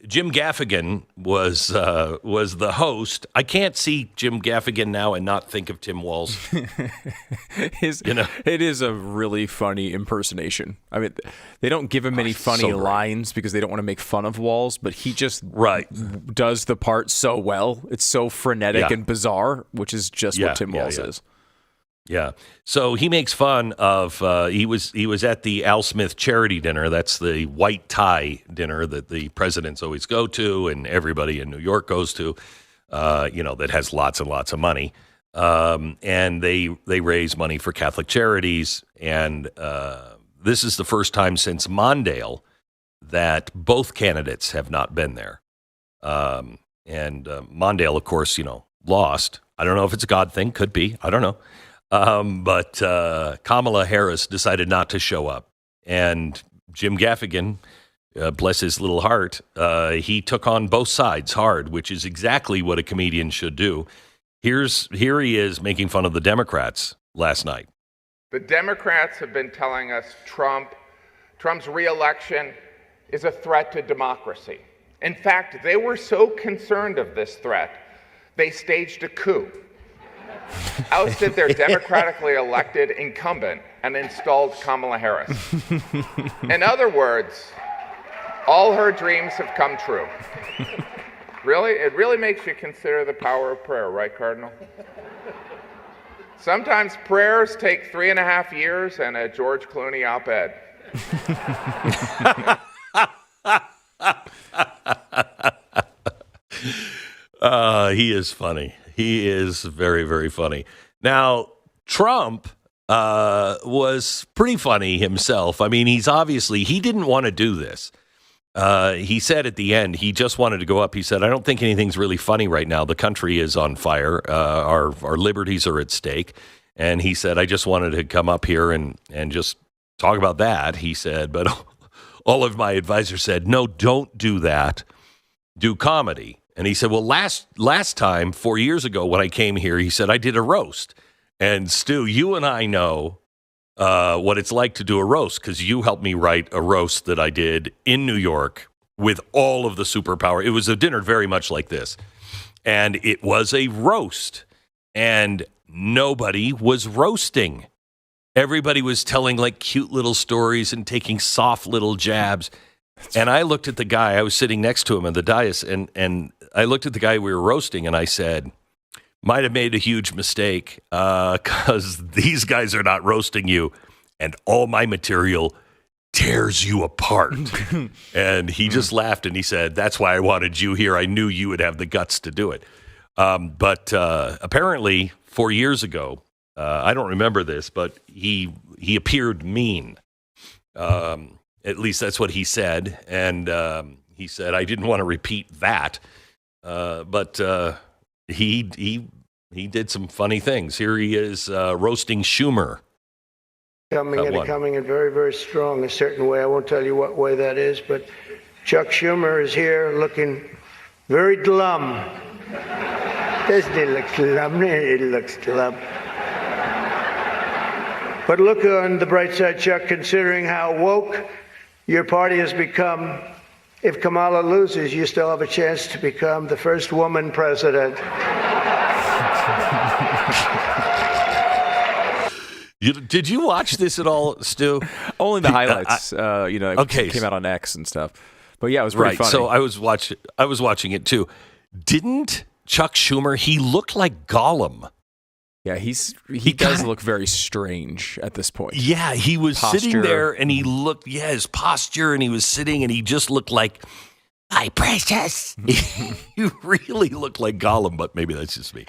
Jim Gaffigan was the host. I can't see Jim Gaffigan now and not think of Tim Walz. It is a really funny impersonation. I mean, they don't give him any funny lines because they don't want to make fun of Walz, but he just does the part so well. It's so frenetic and bizarre, which is just what Tim Walz is. Yeah. So he makes fun of he was at the Al Smith charity dinner. That's the white tie dinner that the presidents always go to and everybody in New York goes to, that has lots and lots of money. And they raise money for Catholic charities. And this is the first time since Mondale that both candidates have not been there. And Mondale, of course, lost. I don't know if it's a God thing. Could be. I don't know. But Kamala Harris decided not to show up. And Jim Gaffigan, bless his little heart, he took on both sides hard, which is exactly what a comedian should do. Here he is making fun of the Democrats last night. The Democrats have been telling us Trump's reelection is a threat to democracy. In fact, they were so concerned of this threat, they staged a coup. Ousted their democratically elected incumbent and installed Kamala Harris. In other words, all her dreams have come true. Really? It really makes you consider the power of prayer, right, Cardinal? Sometimes prayers take 3.5 years and a George Clooney op-ed. He is funny. He is very, very funny. Now, Trump was pretty funny himself. I mean, he didn't want to do this. He said at the end, he just wanted to go up. He said, I don't think anything's really funny right now. The country is on fire. Our liberties are at stake. And he said, I just wanted to come up here and just talk about that. He said, but all of my advisors said, no, don't do that. Do comedy. And he said, well, last time, 4 years ago when I came here, he said, I did a roast. And Stu, you and I know what it's like to do a roast because you helped me write a roast that I did in New York with all of the superpower. It was a dinner very much like this. And it was a roast. And nobody was roasting. Everybody was telling like cute little stories and taking soft little jabs. And I looked at the guy, I was sitting next to him on the dais, and I looked at the guy we were roasting, and I said, might have made a huge mistake because these guys are not roasting you, and all my material tears you apart. And he just laughed, and he said, that's why I wanted you here. I knew you would have the guts to do it. But apparently, 4 years ago, I don't remember this, but he appeared mean. At least that's what he said. And he said, I didn't want to repeat that. But he did some funny things. Here he is roasting Schumer. Coming in very, very strong a certain way. I won't tell you what way that is, but Chuck Schumer is here looking very glum. Doesn't he look glum? It looks glum. But look on the bright side, Chuck, considering how woke your party has become. If Kamala loses, you still have a chance to become the first woman president. Did you watch this at all, Stu? Only the highlights. It came out on X and stuff. But yeah, it was pretty funny. So I was watching it too. Didn't Chuck Schumer? He looked like Gollum. Yeah, he does look very strange at this point. Yeah, he was sitting there and he looked, his posture, and he was sitting and he just looked like, hi, precious. He really looked like Gollum, but maybe that's just me.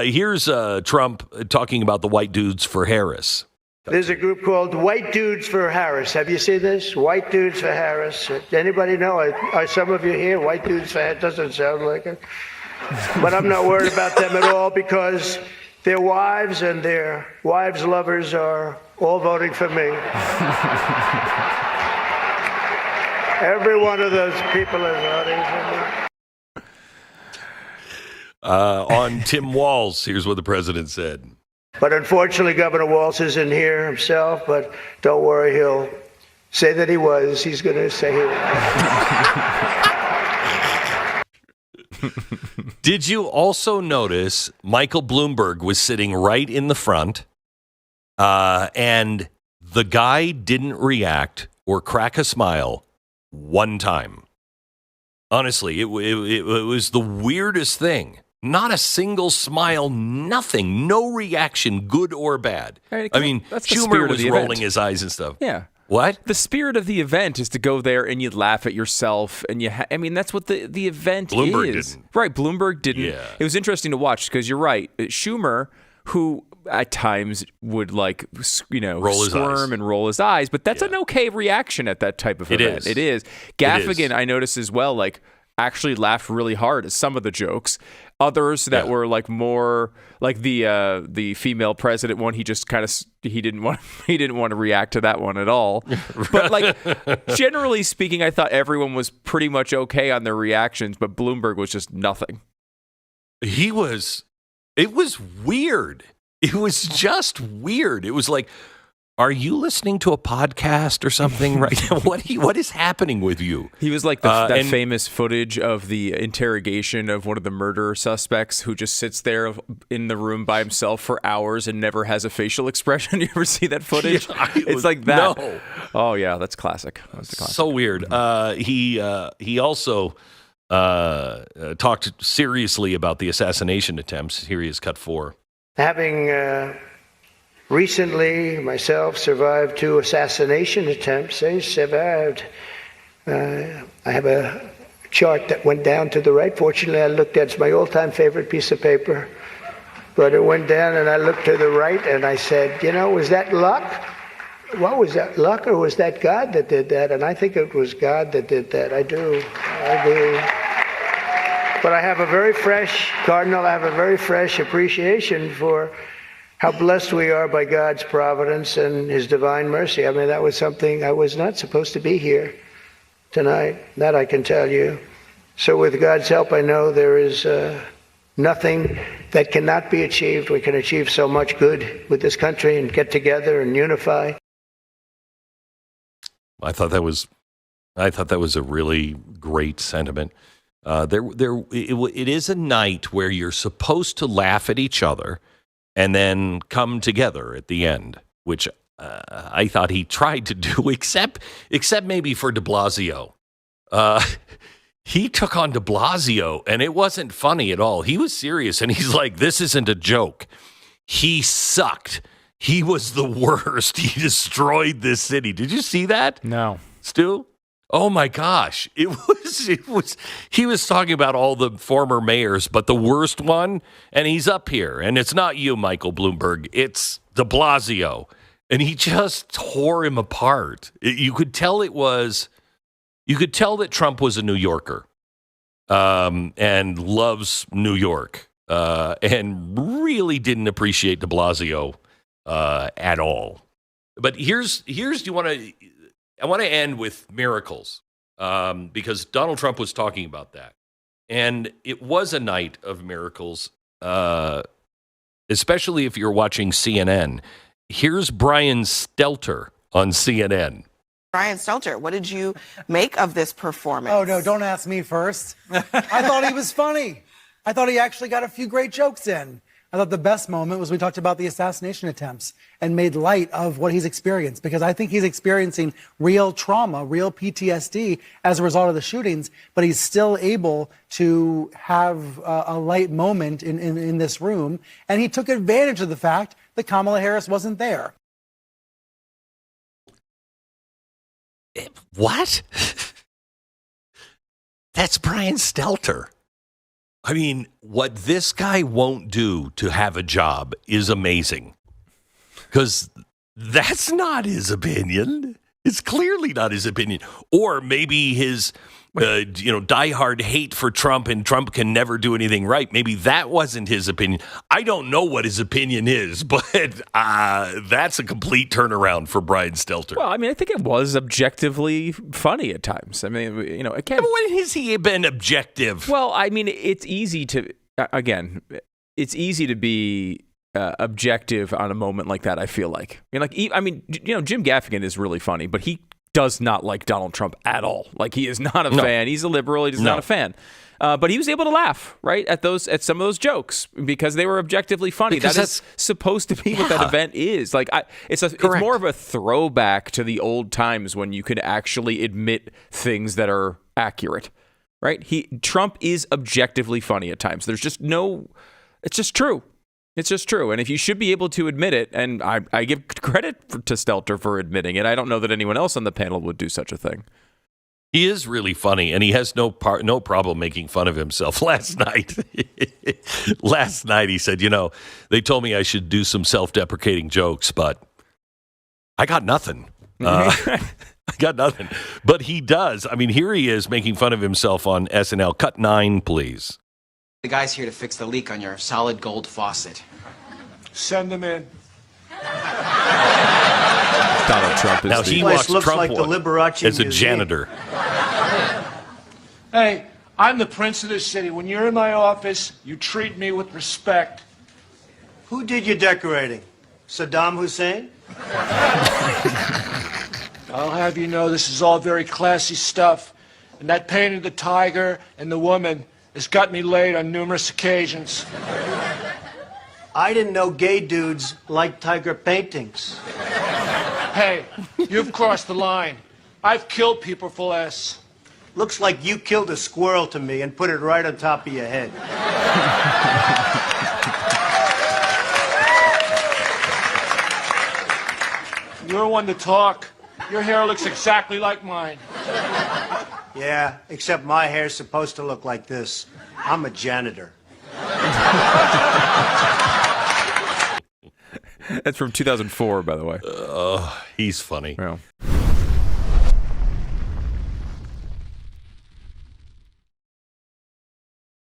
Here's Trump talking about the white dudes for Harris. There's a group called White Dudes for Harris. Have you seen this? White Dudes for Harris. Anybody know? Are some of you here? White Dudes for Harris? Doesn't sound like it. But I'm not worried about them at all because their wives and their wives' lovers are all voting for me. Every one of those people is voting for me. On Tim Walz, here's what the president said. But unfortunately, Governor Walz isn't here himself, but don't worry, he'll say that he was. He's going to say he was. Did you also notice Michael Bloomberg was sitting right in the front, and the guy didn't react or crack a smile one time? Honestly, it was the weirdest thing. Not a single smile, nothing, no reaction, good or bad. I mean, Schumer was rolling his eyes and stuff. Yeah. What? The spirit of the event is to go there and you laugh at yourself. And I mean, that's what the event Bloomberg is. didn't. Right, Bloomberg didn't. Yeah. It was interesting to watch because you're right. Schumer, who at times would squirm and roll his eyes, but that's an okay reaction at that type of event. It is. Gaffigan, I noticed as well, actually laughed really hard at some of the jokes. Others that were more like the female president one, he just kind of he didn't want to react to that one at all. But generally speaking, I thought everyone was pretty much okay on their reactions, but Bloomberg was just nothing. It was weird. It was just weird. It was like, are you listening to a podcast or something right now? What is happening with you? He was like that famous footage of the interrogation of one of the murder suspects who just sits there in the room by himself for hours and never has a facial expression. You ever see that footage? It's like that. No. Oh, yeah, that's classic. So weird. He also talked seriously about the assassination attempts. Here he is, cut 4. Having recently, myself, survived 2 assassination attempts. I survived. I have a chart that went down to the right. Fortunately, I looked at it's my all-time favorite piece of paper. But it went down, and I looked to the right, and I said, was that luck? What was that, luck, or was that God that did that? And I think it was God that did that. I do. But I have a very fresh, Cardinal, I have a very fresh appreciation for how blessed we are by God's providence and his divine mercy. I mean, that was something I was not supposed to be here tonight. That I can tell you. So with God's help, I know there is nothing that cannot be achieved. We can achieve so much good with this country and get together and unify. I thought that was a really great sentiment. It is a night where you're supposed to laugh at each other and then come together at the end, which I thought he tried to do, except maybe for de Blasio. He took on de Blasio, and it wasn't funny at all. He was serious, and he's like, this isn't a joke. He sucked. He was the worst. He destroyed this city. Did you see that? No. Stu? Oh my gosh. It was he was talking about all the former mayors, but the worst one, and he's up here, and it's not you, Michael Bloomberg. It's de Blasio. And he just tore him apart. You could tell that Trump was a New Yorker, and loves New York, and really didn't appreciate de Blasio at all. But I want to end with miracles, because Donald Trump was talking about that. And it was a night of miracles, especially if you're watching CNN. Here's Brian Stelter on CNN. Brian Stelter, what did you make of this performance? Oh, no, don't ask me first. I thought he was funny. I thought he actually got a few great jokes in. I thought the best moment was we talked about the assassination attempts and made light of what he's experienced, because I think he's experiencing real trauma, real PTSD as a result of the shootings, but he's still able to have a light moment in this room. And he took advantage of the fact that Kamala Harris wasn't there. What? That's Brian Stelter. I mean, what this guy won't do to have a job is amazing, because that's not his opinion. It's clearly not his opinion. Or maybe his diehard hate for Trump, and Trump can never do anything right. Maybe that wasn't his opinion. I don't know what his opinion is, but that's a complete turnaround for Brian Stelter. Well, I mean, I think it was objectively funny at times. I mean, again, when has he been objective? Well, I mean, it's easy to be objective on a moment like that. I feel like, Jim Gaffigan is really funny, but he does not like Donald Trump at all. Like, he is not a fan. He's a liberal. He's not a fan. But he was able to laugh, right, at some of those jokes because they were objectively funny. Because that's supposed to be what that event is. Like, it's more of a throwback to the old times when you could actually admit things that are accurate, right? Trump is objectively funny at times. There's just it's just true. It's just true. And if you should be able to admit it, and I give credit to Stelter for admitting it, I don't know that anyone else on the panel would do such a thing. He is really funny, and he has no problem making fun of himself. Last night he said, they told me I should do some self-deprecating jokes, but I got nothing. I got nothing. But he does. I mean, here he is making fun of himself on SNL. Cut 9, please. The guy's here to fix the leak on your solid gold faucet. Send him in. Donald Trump is now he walks looks Trump like the Liberace as a Museum. janitor. Hey, I'm the prince of this city. When you're in my office, you treat me with respect. Who did your decorating? Saddam Hussein? I'll have you know this is all very classy stuff. And that painting of the tiger and the woman has got me laid on numerous occasions. I didn't know gay dudes liked tiger paintings. Hey, you've crossed the line. I've killed people for less. Looks like you killed a squirrel to me and put it right on top of your head. You're one to talk. Your hair looks exactly like mine. Yeah, except my hair's supposed to look like this. I'm a janitor. That's from 2004, by the way. He's funny. Yeah.